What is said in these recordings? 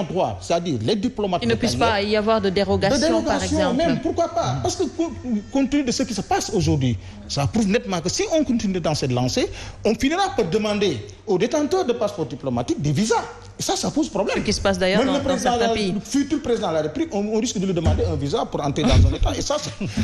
droit, c'est-à-dire les diplomates... Il ne puisse pas y avoir de dérogation, par exemple. Même, pourquoi pas? Parce que compte tenu de ce qui se passe aujourd'hui, ça prouve nettement que si on continue dans cette lancée, on finira par demander aux détenteurs de passeports diplomatiques des visas. Et ça pose problème. Ce qui se passe d'ailleurs dans certains pays. Le futur président de la République, on risque de lui demander un visa pour entrer dans un État. Et ça,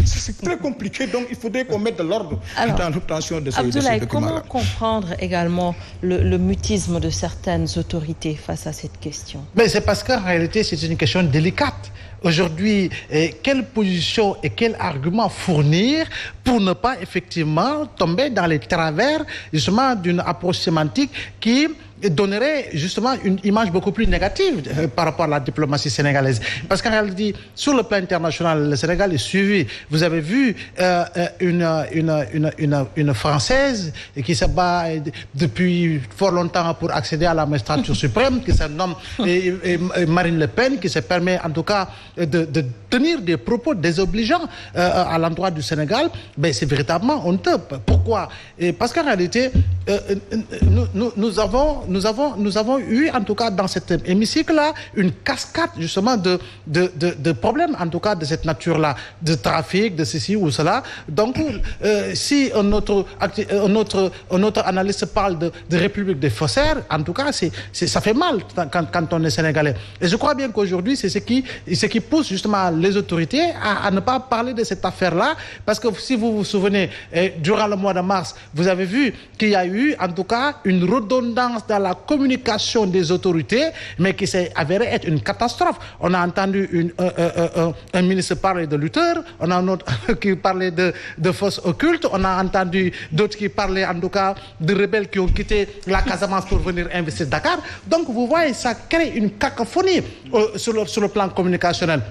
c'est très compliqué. Donc, il faudrait qu'on mette de l'ordre dans l'obtention de ces documents-là. Comment comprendre également le mutisme de certaines autorités face à cette question? Mais c'est parce qu'en réalité, c'est une question délicate. Aujourd'hui, quelle position et quel argument fournir pour ne pas effectivement tomber dans les travers justement d'une approche sémantique qui donnerait justement une image beaucoup plus négative par rapport à la diplomatie sénégalaise. Parce qu'en réalité, sur le plan international, le Sénégal est suivi. Vous avez vu une Française qui se bat depuis fort longtemps pour accéder à la magistrature suprême, qui se nomme Marine Le Pen, qui se permet en tout cas de tenir des propos désobligeants à l'endroit du Sénégal. Ben, c'est véritablement honteux. Pourquoi? Parce qu'en réalité, nous avons eu, en tout cas dans cet hémicycle-là, une cascade justement de problèmes, en tout cas de cette nature-là, de trafic, de ceci ou cela. Donc, si un autre analyste parle de République des faussaires, en tout cas, ça fait mal quand on est sénégalais. Et je crois bien qu'aujourd'hui, c'est ce qui pousse justement les autorités à ne pas parler de cette affaire-là, parce que si vous vous souvenez, durant le mois de mars, vous avez vu qu'il y a eu, en tout cas, une redondance dans la communication des autorités, mais qui s'est avérée être une catastrophe. On a entendu un ministre parler de lutteurs, on a un autre qui parlait de fausses occultes, on a entendu d'autres qui parlaient en tout cas de rebelles qui ont quitté la Casamance pour venir investir Dakar. Donc vous voyez, ça crée une cacophonie sur le plan communicationnel.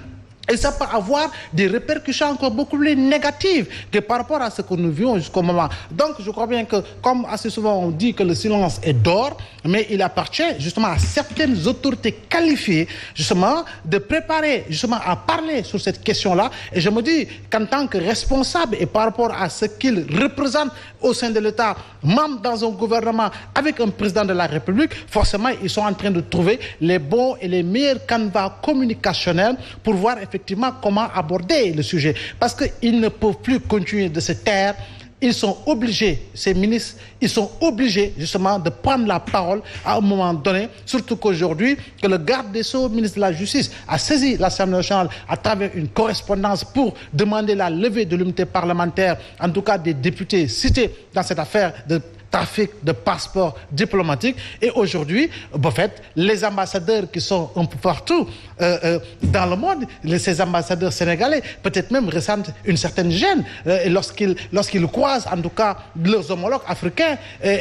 Et ça peut avoir des répercussions encore beaucoup plus négatives que par rapport à ce que nous vivons jusqu'au moment. Donc je crois bien que, comme assez souvent on dit que le silence est d'or, mais il appartient justement à certaines autorités qualifiées justement de préparer justement à parler sur cette question-là. Et je me dis qu'en tant que responsable et par rapport à ce qu'ils représentent au sein de l'État, même dans un gouvernement avec un président de la République, forcément ils sont en train de trouver les bons et les meilleurs canevas communicationnels pour voir effectivement comment aborder le sujet. Parce qu'ils ne peuvent plus continuer de se taire. Ils sont obligés, ces ministres, ils sont obligés justement de prendre la parole à un moment donné, surtout qu'aujourd'hui, que le garde des Sceaux, ministre de la Justice, a saisi l'Assemblée nationale à travers une correspondance pour demander la levée de l'immunité parlementaire, en tout cas des députés cités dans cette affaire de trafic de passeports diplomatiques. Et aujourd'hui, en fait, les ambassadeurs qui sont un peu partout dans le monde, ces ambassadeurs sénégalais, peut-être même ressentent une certaine gêne lorsqu'ils croisent en tout cas leurs homologues africains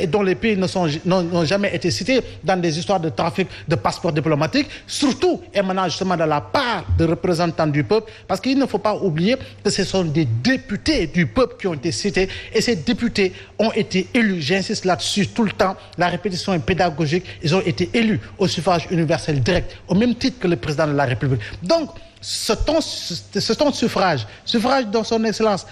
dont les pays n'ont jamais été cités dans des histoires de trafic de passeports diplomatiques, surtout émanant justement de la part de représentants du peuple, parce qu'il ne faut pas oublier que ce sont des députés du peuple qui ont été cités, et ces députés ont été élus. J'insiste là-dessus tout le temps, la répétition est pédagogique, ils ont été élus au suffrage universel direct, au même titre que le président de la République. Donc, ce ton suffrage de son excellence,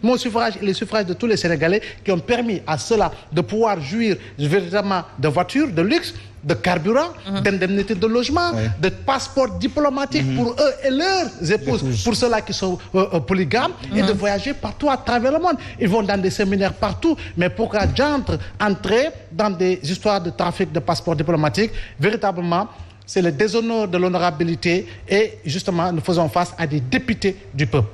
mon suffrage et le suffrage de tous les Sénégalais qui ont permis à cela de pouvoir jouir véritablement de voitures de luxe, de carburant, d'indemnités de logement, de passeports diplomatiques pour eux et leurs épouses, pour ceux-là qui sont polygames, et de voyager partout à travers le monde. Ils vont dans des séminaires partout, mais pourquoi entrer dans des histoires de trafic de passeports diplomatiques, véritablement, c'est le déshonneur de l'honorabilité, et justement, nous faisons face à des députés du peuple.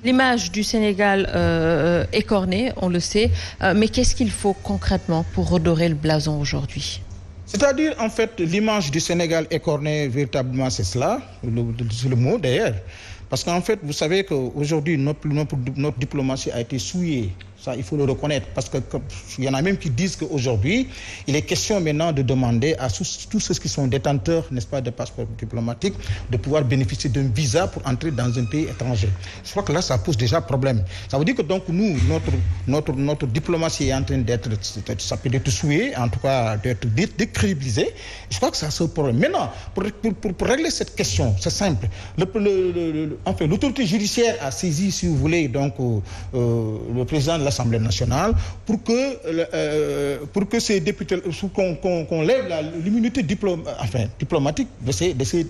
L'image du Sénégal écornée, on le sait, mais qu'est-ce qu'il faut concrètement pour redorer le blason aujourd'hui ? C'est-à-dire, en fait, l'image du Sénégal écornée, véritablement, c'est cela, c'est le mot d'ailleurs. Parce qu'en fait, vous savez qu'aujourd'hui, notre diplomatie a été souillée. Ça, il faut le reconnaître, parce qu'il y en a même qui disent qu'aujourd'hui, il est question maintenant de demander à tous ceux qui sont détenteurs, n'est-ce pas, de passeports diplomatiques, de pouvoir bénéficier d'un visa pour entrer dans un pays étranger. Je crois que là, ça pose déjà problème. Ça veut dire que donc nous, notre diplomatie est en train d'être souillée, en tout cas d'être décrédibilisée. Je crois que ça c'est un problème. Maintenant, pour régler cette question, c'est simple. Enfin, l'autorité judiciaire a saisi, si vous voulez, donc le président de l'Assemblée nationale pour que ces députés qu'on lève l'immunité diplomatique de ces